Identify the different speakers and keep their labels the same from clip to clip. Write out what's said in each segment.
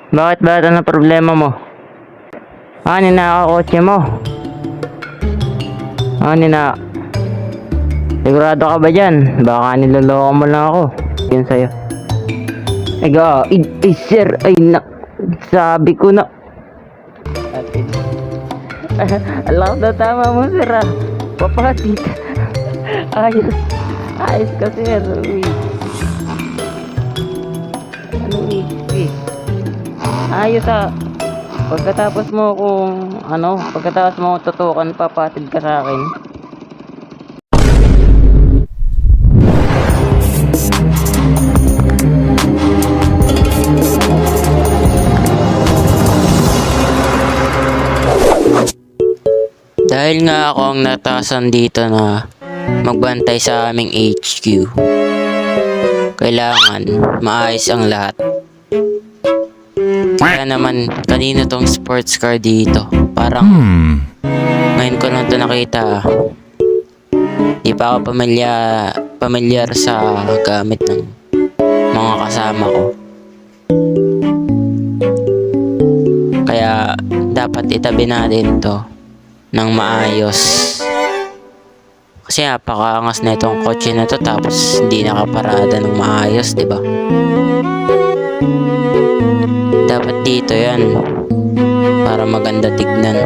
Speaker 1: Bakit ba ito na problema mo? Ninakakotse mo? Sigurado ka ba dyan? Baka niloloko mo lang ako. Yun sa'yo. Sir, sabi ko na. Alam na tama mo, sir, papatit. Ayos ka, sir. Uy. Ayos pagkatapos mo tutukan, papatid ka sa akin. Dahil nga ako ang natasan dito na magbantay sa aming HQ, kailangan maayos ang lahat. Kaya naman, kanino tong sports car dito? Parang ngayon ko lang ito nakita. Di pa ako pamilyar sa gamit ng mga kasama ko. Kaya dapat itabi natin to ng maayos. Kasi napakaangas na itong kotse na to, tapos hindi nakaparada ng maayos, di ba? Dapat dito yan para maganda tignan,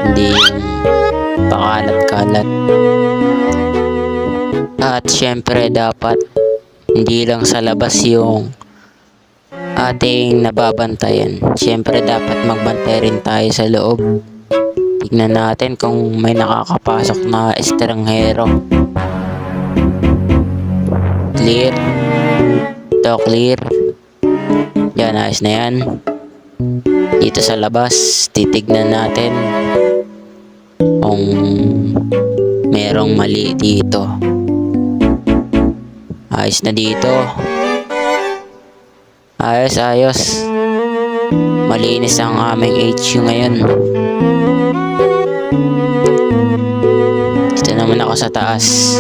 Speaker 1: hindi pakalat-kalat. At syempre dapat hindi lang sa labas yung ating nababantayan, syempre dapat magbantay rin tayo sa loob. Tignan natin kung may nakakapasok na estranghero. Clear. Ito clear. Yan, ayos na yan. Dito sa labas, titignan natin kung merong mali dito. Ayos na dito. Ayos. Malinis ang aming HQ ngayon. Dito naman ako sa taas.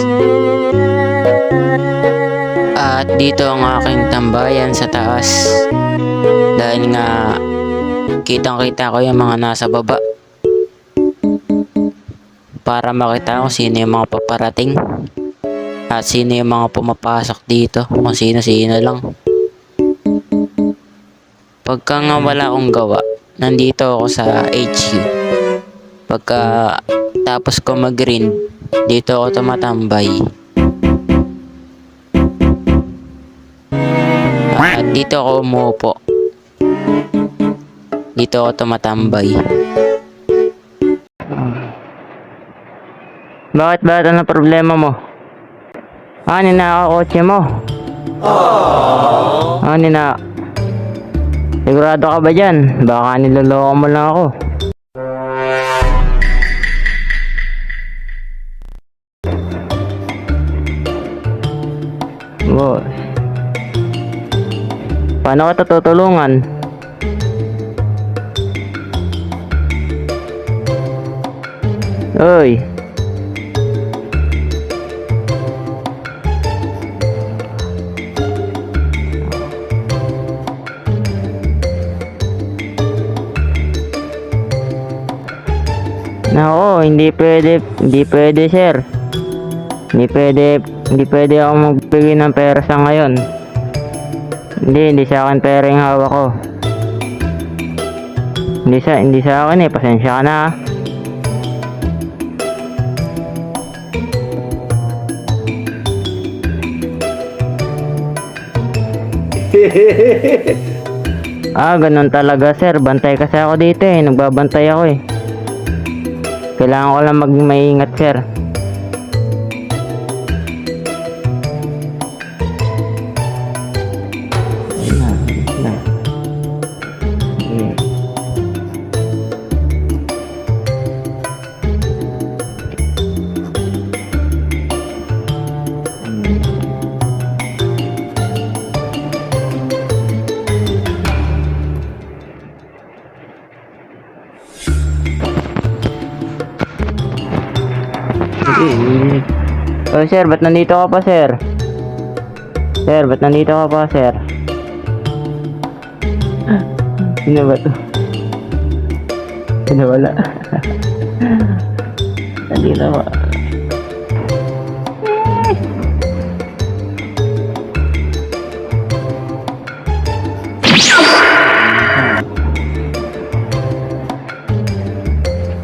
Speaker 1: At dito ang aking tambayan sa taas. Dahil nga kitang-kita ko yung mga nasa baba, para makita ko sino yung mga paparating at sino yung mga pumapasok dito, kung sino-sino lang. Pagka nga wala akong gawa, nandito ako sa HQ. Pagka tapos ko mag-grind, dito ako tumatambay. At dito ako umuupo. Dito ako tumatambay. Bakit ba ito na problema mo? Ninakakotse mo? Sigurado ka ba dyan? Baka niloloko mo lang ako. Boss, paano ka tutulungan? Uy, nako, hindi pwede sir. Hindi pwede ako magbigay ng pera sa ngayon. Hindi sa akin pera yung hawak ko. Hindi sa akin pasensya ka na. Ganun talaga sir, bantay kasi ako dito nagbabantay ako Kailangan ko lang maging maingat sir. Oh sir, ba't nandito ka pa sir? Sir, ba't nandito ka pa, sir? Sino ba to? Sino wala? Nandito ka.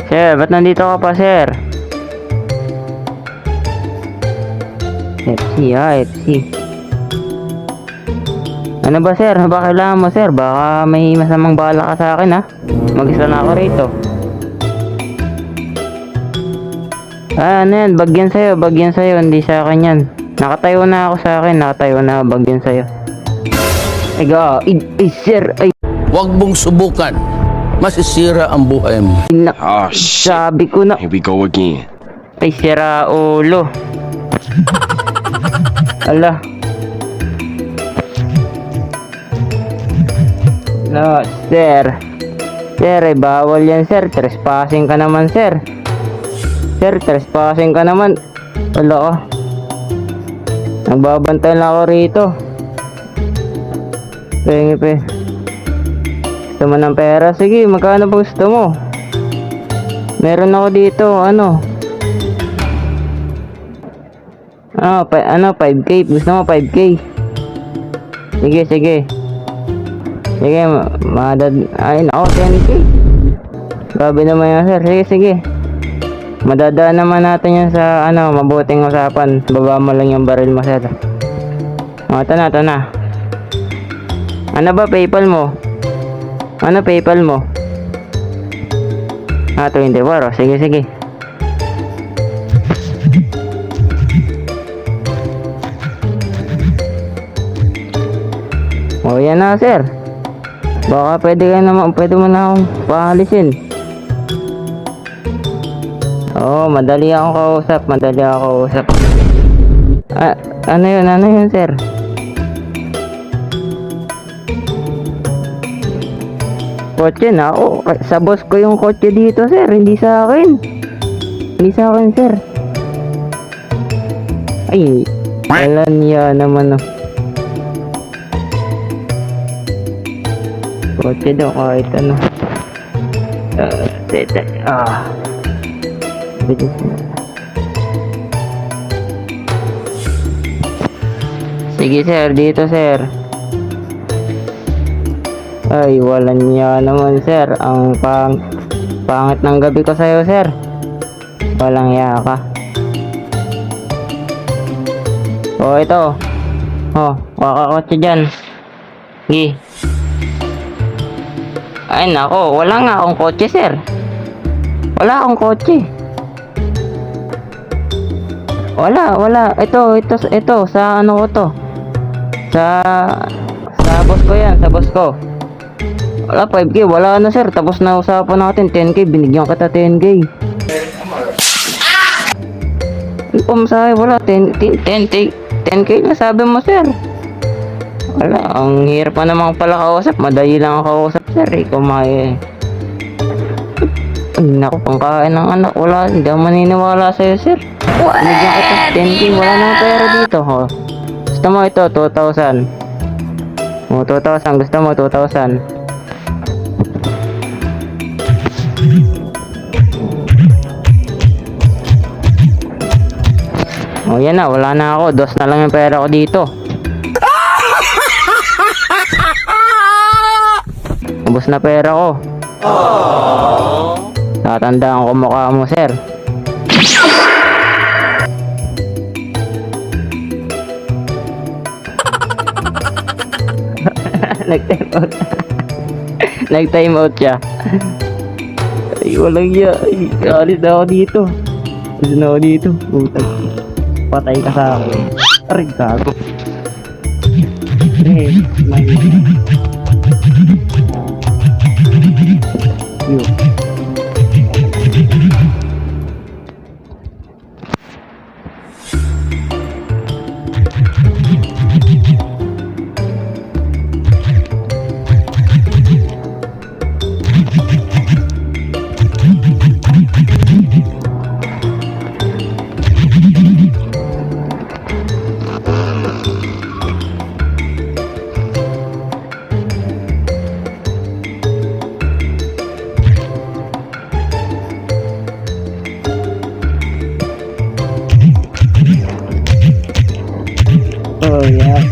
Speaker 1: Sir, ba't nandito ka pa, sir? FC, FC. Ano ba, sir? Ano ba kailangan mo, sir? Baka may masamang bala ka sa akin, ha? Mag-isa na ako rito. Ano yan? Bagyan sa'yo. Hindi sa akin yan. Nakatayo na ako sa akin. Nakatayo na. Bagyan sa'yo. Sir. Ay,
Speaker 2: Huwag mong subukan. Masisira ang buhay mo.
Speaker 3: Oh shit.
Speaker 1: sabi ko na.
Speaker 3: Here we go again.
Speaker 1: Ay, sira ulo. Ala. No, sir. Sir, ay bawal yan, sir. Trespassing ka naman, sir. Sir, trespassing ka naman. Wala ka. Nagbabantay lang ako rito. Pengi, pe. Gusto mo ng pera? Sige, magkano ba gusto mo? Meron ako dito, ano? 5K. Gusto mo 5K? Sige. Sige, ay, nako, 10K. Grabe naman yan, sir. Sige. Madadaan naman natin yan sa, mabuting usapan. Baba mo lang yung baril mo, sir. Ito na. Ano ba, PayPal mo? Ano PayPal mo? 24. Sige. O, yan na, sir. Baka pwede mo na akong paalisin. Oo, madali akong kausap. Ano yun, sir? Kotse na? Oo, sa boss ko yung kotse dito, sir. Hindi sa akin, sir. Ay, alam niya naman, no. Kotse daw kahit ano. Bilis na. Sige, sir, dito, sir. Ay, walang niya naman, sir. Ang pangit ng gabi ko sa'yo, sir. Walang iya ka. O, ito. O, kakakotse dyan. Gi. Ay, nako. Wala nga akong kotse, sir. Wala akong kotse. Wala. Ito. Sa ano ko to? Sa boss ko yan. Sa boss ko. Wala, 5K. Wala na, sir. Tapos na usapan natin. 10K. Binigyan kita 10K. Ano pa masahe? Wala. 10K na sabi mo, sir. Wala. Ang hirap pa naman pala kausap. Madali lang ako kausap, sir. Kumain. Ay, naku, pangkain ng anak. Wala. Hindi ako maniniwala sa'yo, sir. Binigyan kita 10K. Wala na pera dito. Oh. Gusto mo ito, 2,000. O, 2,000. Gusto mo, 2,000. O, yan na. Wala na ako. 2 na lang yung pera ko dito. Ubus na pera ko. Tatandaan ko mukha mo, sir. Nag-time out siya. Ay, walang iya. Ay, alis na ako dito. Butag. Patay ka sa akin. Aray, gago.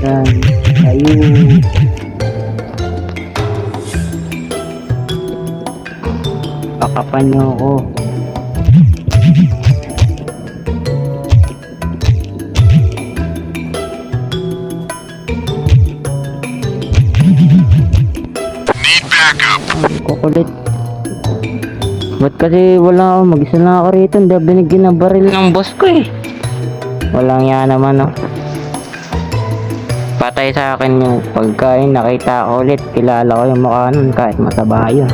Speaker 1: Yan. Ayun. Pakapan niyo ako. Ang kukulit. Ba't kasi wala ako, mag-isa na ako rito, hindi ako binigyan ng baril ng boss ko eh. Walang yan naman no. Patay sa akin yung pagkain, nakita ko ulit, kilala ko yung mukha nun kahit mataba yun.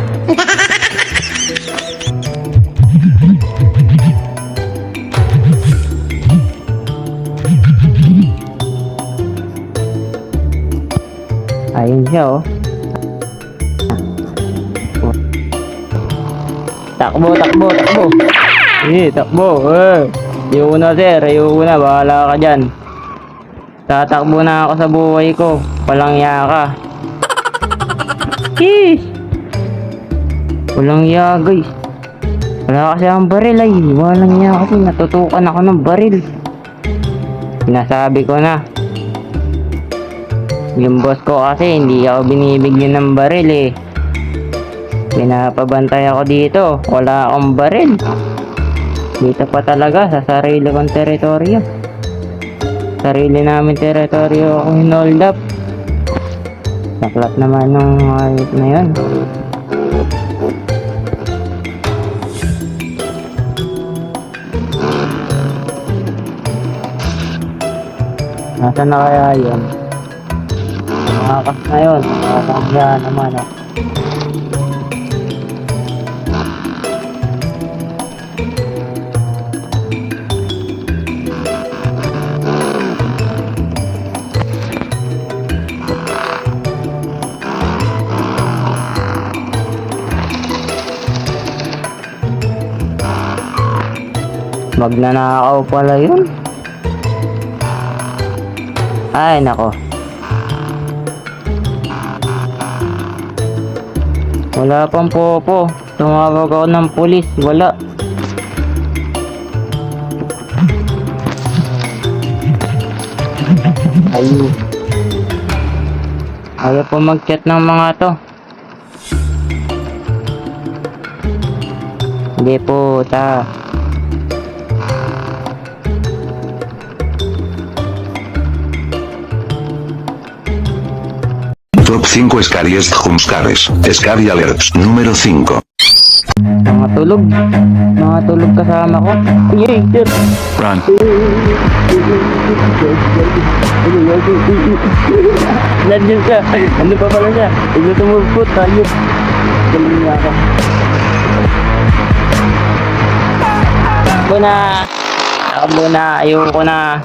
Speaker 1: Ayun siya oh. Takbo, takbo, takbo. Takbo. Ayoko na sir, ayoko na, bahala ka dyan. Tatakbo na ako sa buhay ko. Walang iya ka. Walang iya guys. Wala kasi ang baril ay. Walang iya kasi natutukan ako ng baril. Sinasabi ko na. Yung boss ko kasi hindi ako binibigyan ng baril eh. Pinapabantay ako dito. Wala akong baril. Dito pa talaga sa sarili kong teritoryo. Sarili namin teritoryo akong hinold up. Saklat naman ng ayot na yun. Nasaan na kaya yun? Makakas na yun. Nakakasya naman ah. Magnanakaw pala yun. Ay nako. Wala pang popo. Tumawag ako ng pulis. Wala. Ayun. Ayaw po mag-chat ng mga to. Hindi po ta.
Speaker 3: Top 5 Scariest Jumpscares. Scary Alerts número 5.
Speaker 1: Mga tulog. Mga tulog kasama ko. Yay, sir.
Speaker 3: Run.
Speaker 1: Nandiyan siya. Ano pa pala siya? Ito tumulpot. Tayo. Galing niya ako. Takbo na. Takbo na. Ayoko na.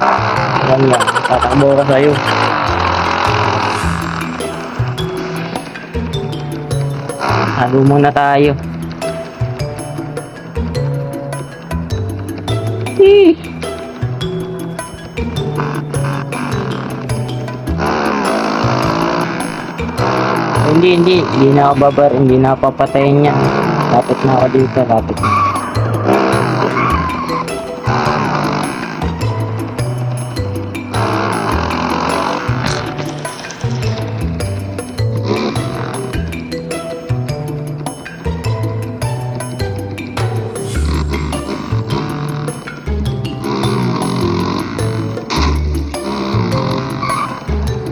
Speaker 1: Yan yan. Tatakbo ka sa'yo. Tago muna tayo. Hindi na ako babar, hindi na ako papatayin niya. Lapit na ako dito, lapit na.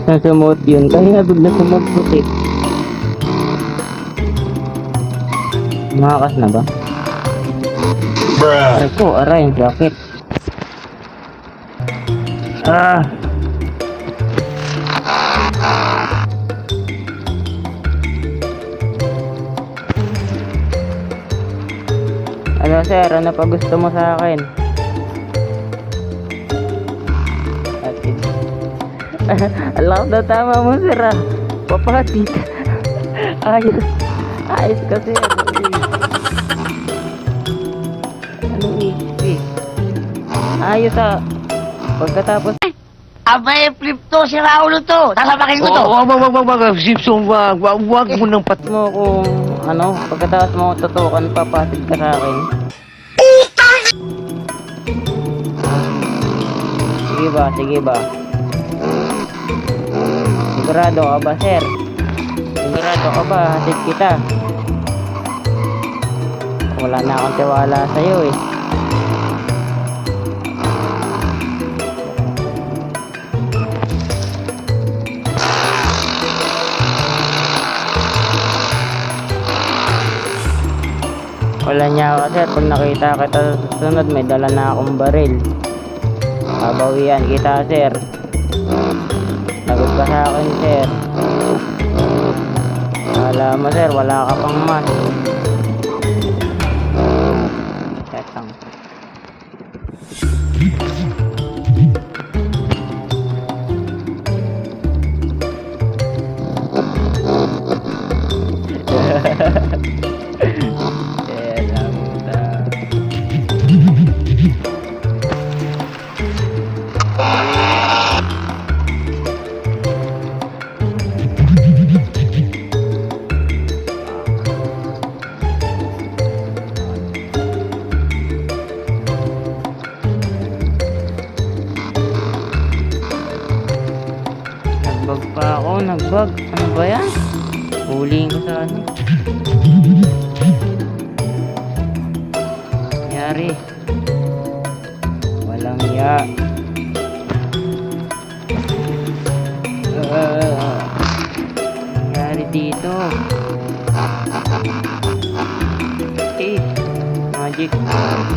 Speaker 1: Nasumot yun, kaya bigla sumot eh. Makakas na ba? Aray ko, aray, sakit. Ano sir, ano pa gusto mo sa akin? Alam na tama mo sir ah. Papatit. Ayos. Ayos kasi ano eh. Ayos ah. Pagkatapos
Speaker 4: Abay, flip to, si Raulo to. Sasabakin ko to.
Speaker 2: Wag, Simpson, wag mo nang
Speaker 1: mo kung ano, pagkatapos mo tutukan, papatit ka sa akin. Sige ba, sige ba. Sigurado ka ba, sir? Sigurado ka ba? Hatid kita. Wala na akong tiwala sa'yo eh. Wala niya ako, sir. Pag nakita kita sa susunod, may dala na akong baril. Babawian kita, sir. Lagot ka sa akin, sir. Wala mo, sir. Wala ka pang mas. Setang. Nagbag pa ako, nagbag. Ano ba yan? Huliin ko sa ano. Nangyari. Walang ya. Nangyari dito. Magic.